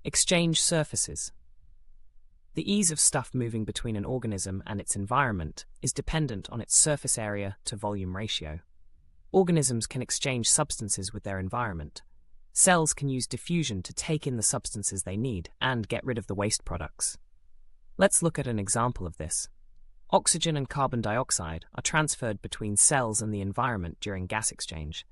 Exchange surfaces. The ease of stuff moving between an organism and its environment is dependent on its surface area to volume ratio. Organisms can exchange substances with their environment. Cells can use diffusion to take in the substances they need and get rid of the waste products. Let's look at an example of this. Oxygen and carbon dioxide are transferred between cells and the environment during gas exchange.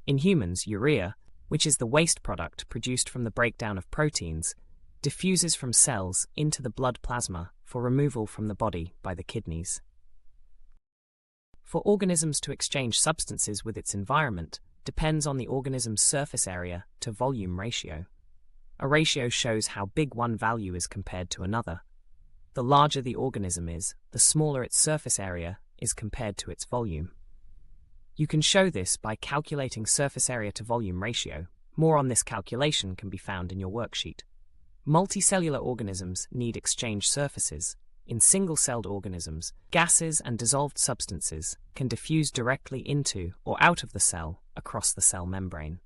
In humans, urea, which is the waste product produced from the breakdown of proteins, diffuses from cells into the blood plasma for removal from the body by the kidneys. For organisms to exchange substances with its environment depends on the organism's surface area to volume ratio. A ratio shows how big one value is compared to another. The larger the organism is, the smaller its surface area is compared to its volume. You can show this by calculating surface area to volume ratio. More on this calculation can be found in your worksheet. Multicellular organisms need exchange surfaces. In single-celled organisms, gases and dissolved substances can diffuse directly into or out of the cell across the cell membrane.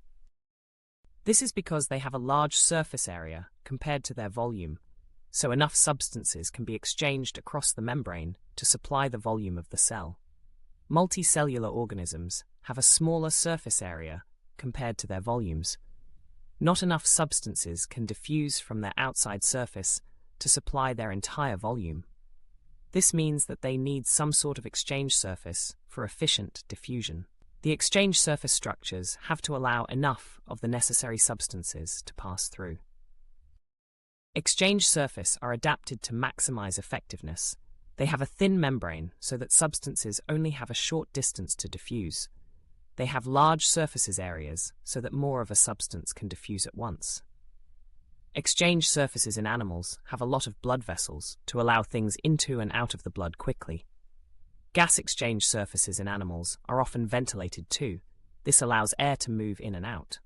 This is because they have a large surface area compared to their volume, so enough substances can be exchanged across the membrane to supply the volume of the cell. Multicellular organisms have a smaller surface area compared to their volumes. Not enough substances can diffuse from their outside surface to supply their entire volume. This means that they need some sort of exchange surface for efficient diffusion. The exchange surface structures have to allow enough of the necessary substances to pass through. Exchange surfaces are adapted to maximize effectiveness. They have a thin membrane so that substances only have a short distance to diffuse. They have large surfaces areas so that more of a substance can diffuse at once. Exchange surfaces in animals have a lot of blood vessels to allow things into and out of the blood quickly. Gas exchange surfaces in animals are often ventilated too. This allows air to move in and out.